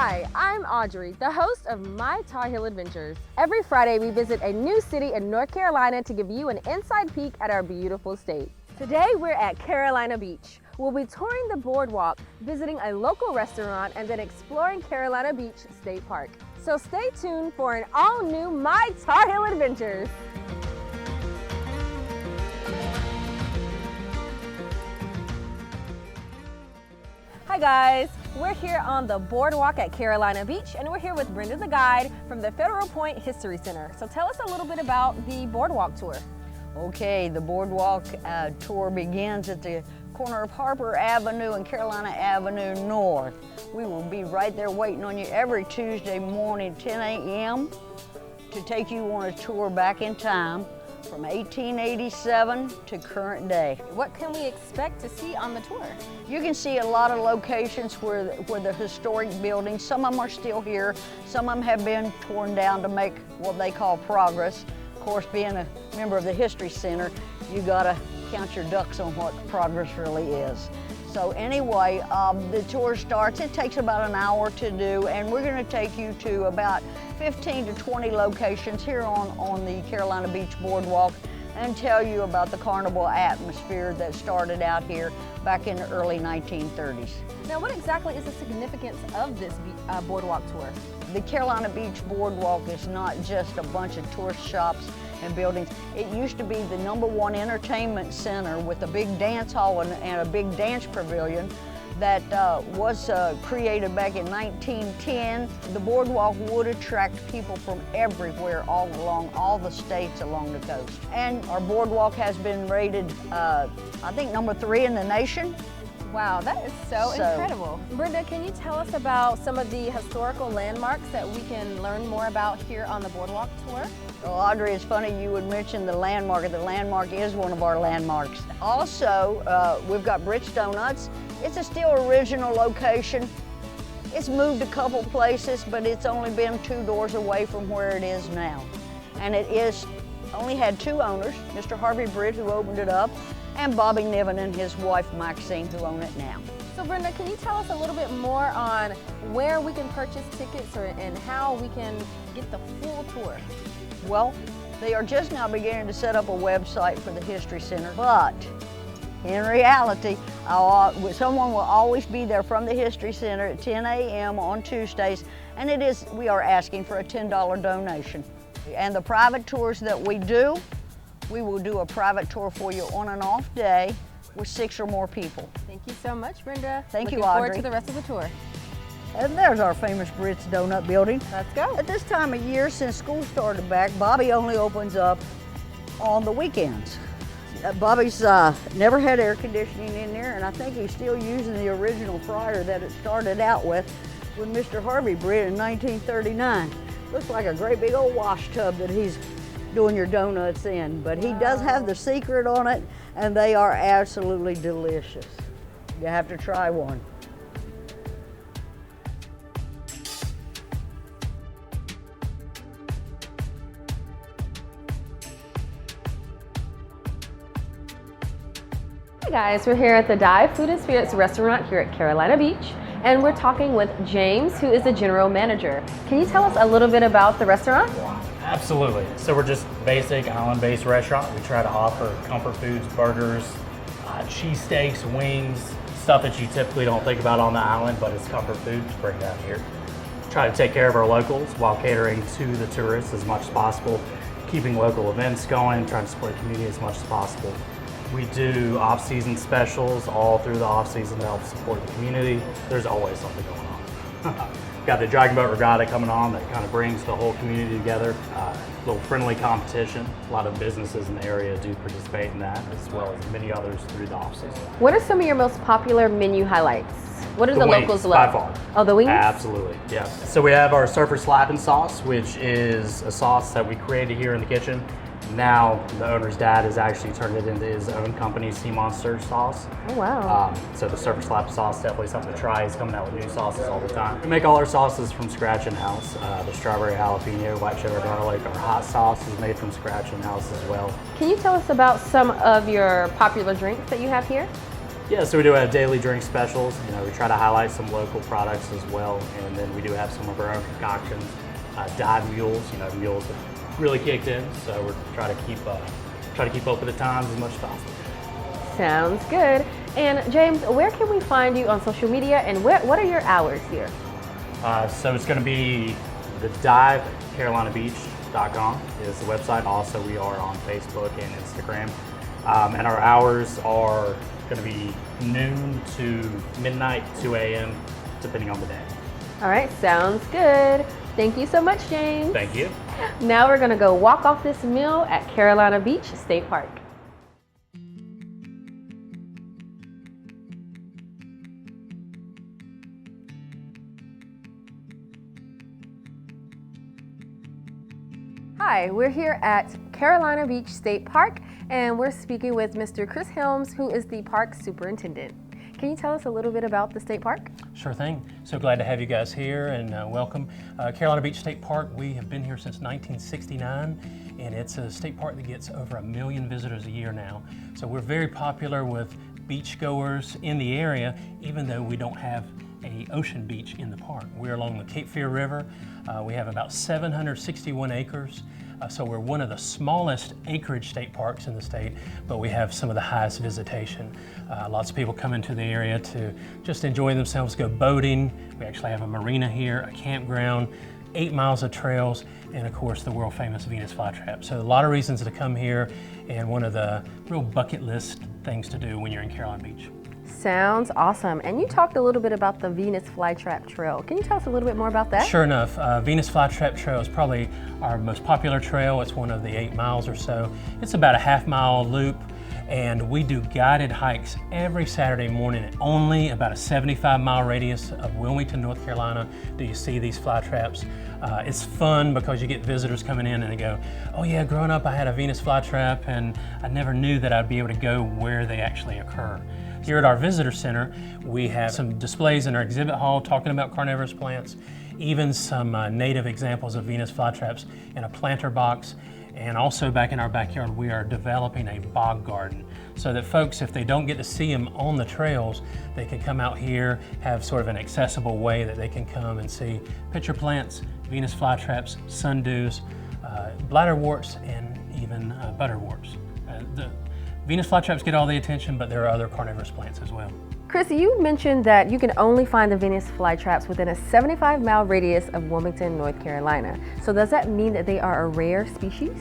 Hi, I'm Audrey, the host of My Tar Heel Adventures. Every Friday, we visit a new city in North Carolina to give you an inside peek at our beautiful state. Today, we're at Carolina Beach. We'll be touring the boardwalk, visiting a local restaurant, and then exploring Carolina Beach State Park. So stay tuned for an all-new My Tar Heel Adventures. Hi guys, we're here on the boardwalk at Carolina Beach, and we're here with Brenda the guide from the Federal Point History Center. So tell us a little bit about the boardwalk tour. Okay, the boardwalk tour begins at the corner of Harper Avenue and Carolina Avenue North. We will be right there waiting on you every Tuesday morning, 10 a.m. to take you on a tour back in time from 1887 to current day. What can we expect to see on the tour? You can see a lot of locations where the historic buildings, some of them are still here, some of them have been torn down to make what they call progress. Of course, being a member of the History Center, you gotta count your ducks on what progress really is. So anyway, the tour starts, it takes about an hour to do, and we're gonna take you to about 15 to 20 locations here on the Carolina Beach Boardwalk and tell you about the carnival atmosphere that started out here back in the early 1930s. Now, what exactly is the significance of this boardwalk tour? The Carolina Beach Boardwalk is not just a bunch of tourist shops and buildings. It used to be the #1 entertainment center with a big dance hall and a big dance pavilion that was created back in 1910. The boardwalk would attract people from everywhere all along all the states along the coast. And our boardwalk has been rated, I think, #3 in the nation. Wow, that is so incredible. Brenda, can you tell us about some of the historical landmarks that we can learn more about here on the boardwalk tour? Well, Audrey, it's funny you would mention the landmark. The landmark is one of our landmarks. Also, we've got Britt's Donuts. It's a still original location. It's moved a couple places, but it's only been 2 doors away from where it is now. And it is only had 2 owners, Mr. Harvey Britt, who opened it up, and Bobby Niven and his wife Maxine, who own it now. So Brenda, can you tell us a little bit more on where we can purchase tickets and how we can get the full tour? Well, they are just now beginning to set up a website for the History Center, but in reality, someone will always be there from the History Center at 10 a.m. on Tuesdays, and we are asking for a $10 donation. And the private tours that we do, we will do a private tour for you on an off day with 6 or more people. Thank you so much, Brenda. Thank you, Audrey. Looking forward to the rest of the tour. And there's our famous Britt's Donut building. Let's go. At this time of year, since school started back, Bobby only opens up on the weekends. Bobby's never had air conditioning in there, and I think he's still using the original fryer that it started out with Mr. Harvey Britt in 1939. Looks like a great big old wash tub that he's doing your donuts in, but he does have the secret on it, and they are absolutely delicious. You have to try one. Hey guys, we're here at the Dive Food and Spirits restaurant here at Carolina Beach, and we're talking with James, who is the general manager. Can you tell us a little bit about the restaurant? Absolutely. So we're just basic island-based restaurant. We try to offer comfort foods, burgers, cheesesteaks, wings, stuff that you typically don't think about on the island, but it's comfort food to bring down here. Try to take care of our locals while catering to the tourists as much as possible, keeping local events going, trying to support the community as much as possible. We do off-season specials all through the off-season to help support the community. There's always something going on. Got the Dragon Boat Regatta coming on that kind of brings the whole community together. A little friendly competition. A lot of businesses in the area do participate in that, as well as many others through the off-season. What are some of your most popular menu highlights? What do the locals wings, love? by far. Oh, the wings? Absolutely, yeah. So we have our Surfer Slappin' sauce, which is a sauce that we created here in the kitchen. Now the owner's dad has actually turned it into his own company, Sea Monster sauce. Oh wow. So the Surfer Slap sauce, definitely something to try. He's coming out with new sauces all the time. We make all our sauces from scratch in-house. The strawberry jalapeno, white cheddar garlic, our hot sauce is made from scratch in-house as well. Can you tell us about some of your popular drinks that you have here? Yeah, so we do have daily drink specials. You know, we try to highlight some local products as well, and then we do have some of our own concoctions. Dive mules, you know, mules have really kicked in, so we're trying to keep up with the times as much as possible. Sounds good. And James, where can we find you on social media, and what are your hours here? So it's going to be the dive carolinabeach.com is the website. Also, we are on Facebook and Instagram, and our hours are going to be noon to midnight, 2 a.m., depending on the day. All right, sounds good. Thank you so much, James. Thank you. Now we're gonna go walk off this mill at Carolina Beach State Park. Hi, we're here at Carolina Beach State Park, and we're speaking with Mr. Chris Helms, who is the park superintendent. Can you tell us a little bit about the state park? Sure thing. So glad to have you guys here and welcome. Carolina Beach State Park, we have been here since 1969, and it's a state park that gets over 1 million visitors a year now. So we're very popular with beachgoers in the area, even though we don't have an ocean beach in the park. We're along the Cape Fear River. We have about 761 acres. So we're one of the smallest acreage state parks in the state, but we have some of the highest visitation. Lots of people come into the area to just enjoy themselves, go boating. We actually have a marina here, a campground, 8 miles of trails, and of course the world famous Venus Flytrap. So a lot of reasons to come here, and one of the real bucket list things to do when you're in Carolina Beach. Sounds awesome. And you talked a little bit about the Venus Flytrap Trail. Can you tell us a little bit more about that? Sure enough. Venus Flytrap Trail is probably our most popular trail. It's one of the 8 miles or so. It's about a half-mile loop, and we do guided hikes every Saturday morning at only about a 75-mile radius of Wilmington, North Carolina. Do you see these fly traps? It's fun because you get visitors coming in and they go, oh yeah, growing up I had a Venus flytrap and I never knew that I'd be able to go where they actually occur. Here at our visitor center, we have some displays in our exhibit hall talking about carnivorous plants, even some native examples of Venus flytraps in a planter box. And also back in our backyard, we are developing a bog garden so that folks, if they don't get to see them on the trails, they can come out here, have sort of an accessible way that they can come and see pitcher plants, Venus flytraps, sundews, bladderworts, and even butterworts. The Venus flytraps get all the attention, but there are other carnivorous plants as well. Chris, you mentioned that you can only find the Venus flytraps within a 75-mile radius of Wilmington, North Carolina. So does that mean that they are a rare species?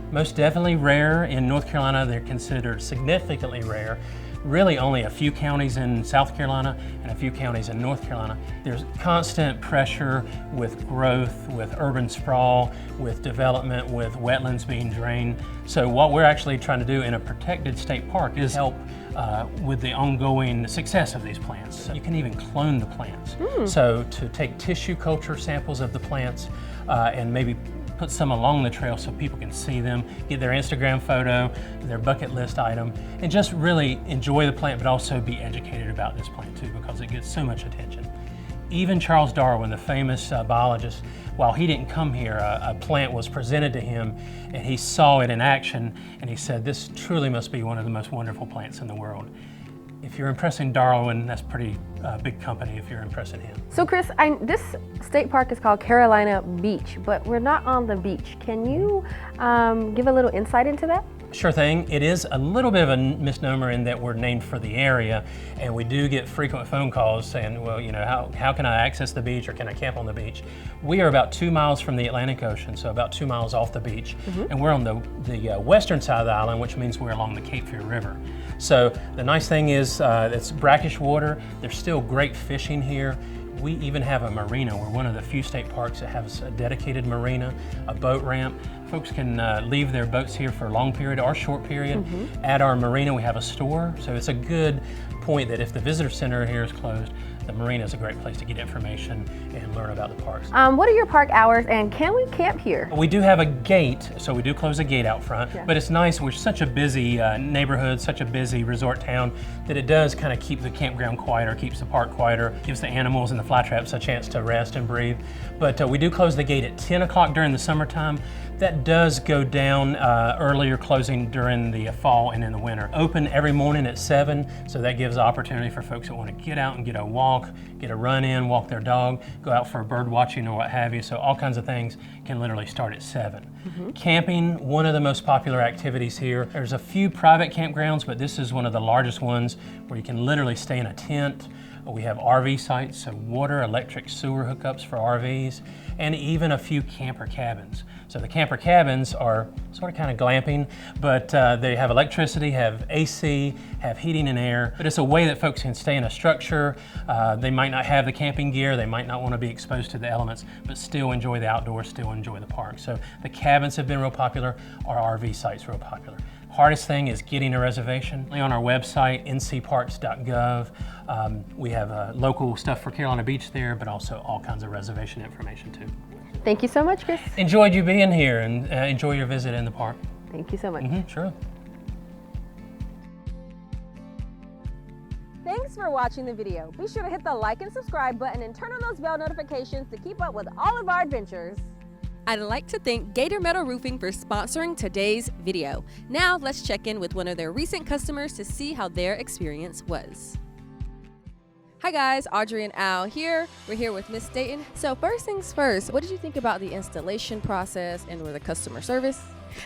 Most definitely rare. In North Carolina, they're considered significantly rare. Really only a few counties in South Carolina and a few counties in North Carolina. There's constant pressure with growth, with urban sprawl, with development, with wetlands being drained. So what we're actually trying to do in a protected state park is help with the ongoing success of these plants. You can even clone the plants. So to take tissue culture samples of the plants and maybe put some along the trail so people can see them, get their Instagram photo, their bucket list item, and just really enjoy the plant, but also be educated about this plant too, because it gets so much attention. Even Charles Darwin, the famous biologist, while he didn't come here, a plant was presented to him and he saw it in action and he said, this truly must be one of the most wonderful plants in the world. If you're impressing Darwin, that's pretty big company if you're impressing him. So Chris, this state park is called Carolina Beach, but we're not on the beach. Can you give a little insight into that? Sure thing. It is a little bit of a misnomer in that we're named for the area, and we do get frequent phone calls saying, well, you know, how can I access the beach or can I camp on the beach? We are about 2 miles from the Atlantic Ocean, so about 2 miles off the beach, and we're on the western side of the island, which means we're along the Cape Fear River. So the nice thing is it's brackish water. There's still great fishing here. We even have a marina. We're one of the few state parks that has a dedicated marina, a boat ramp. Folks can leave their boats here for a long period or short period. At our marina, we have a store, so it's a good point that if the visitor center here is closed, the marina is a great place to get information and learn about the parks. What are your park hours, and can we camp here? We do have a gate, so we do close a gate out front, but it's nice. We're such a busy neighborhood, such a busy resort town, that it does kind of keep the campground quieter, keeps the park quieter, gives the animals and the fly traps a chance to rest and breathe. But we do close the gate at 10 o'clock during the summertime. That does go down earlier, closing during the fall and in the winter. Open every morning at 7, so that gives opportunity for folks that want to get out and get a walk, get a run in, walk their dog, go out for bird watching or what have you. So all kinds of things can literally start at 7. Camping, one of the most popular activities here. There's a few private campgrounds, but this is one of the largest ones where you can literally stay in a tent. We have RV sites, so water, electric, sewer hookups for RVs, and even a few camper cabins. So the camper cabins are sort of kind of glamping, but they have electricity, have AC, have heating and air, but it's a way that folks can stay in a structure. They might not have the camping gear, they might not want to be exposed to the elements, but still enjoy the outdoors, still enjoy the park. So the cabins have been real popular, our RV sites real popular. Hardest thing is getting a reservation. On our website, ncparks.gov, we have local stuff for Carolina Beach there, but also all kinds of reservation information too. Thank you so much, Chris. Enjoyed you being here and enjoy your visit in the park. Thank you so much. Sure. Thanks for watching the video. Be sure to hit the like and subscribe button and turn on those bell notifications to keep up with all of our adventures. I'd like to thank Gator Metal Roofing for sponsoring today's video. Now let's check in with one of their recent customers to see how their experience was. Hi guys, Audrey and Al here. We're here with Miss Dayton. So first things first, what did you think about the installation process and with the customer service?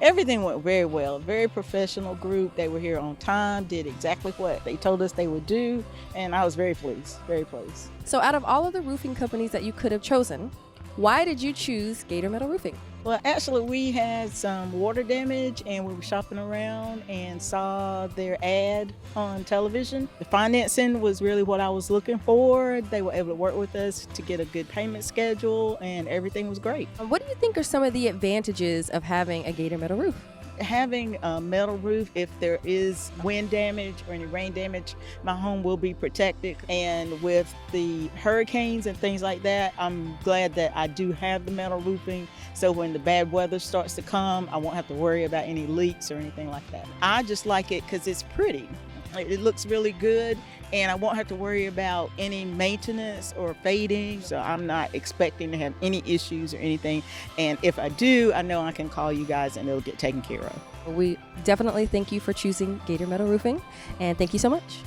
Everything went very well. Very professional group. They were here on time, did exactly what they told us they would do, and I was very pleased, very pleased. So out of all of the roofing companies that you could have chosen, why did you choose Gator Metal Roofing? Well, actually, we had some water damage and we were shopping around and saw their ad on television. The financing was really what I was looking for. They were able to work with us to get a good payment schedule and everything was great. What do you think are some of the advantages of having a Gator Metal roof? Having a metal roof, if there is wind damage or any rain damage, my home will be protected. And with the hurricanes and things like that, I'm glad that I do have the metal roofing. So when the bad weather starts to come, I won't have to worry about any leaks or anything like that. I just like it because it's pretty. It looks really good and I won't have to worry about any maintenance or fading. So I'm not expecting to have any issues or anything. And if I do, I know I can call you guys and it'll get taken care of. We definitely thank you for choosing Gator Metal Roofing and thank you so much.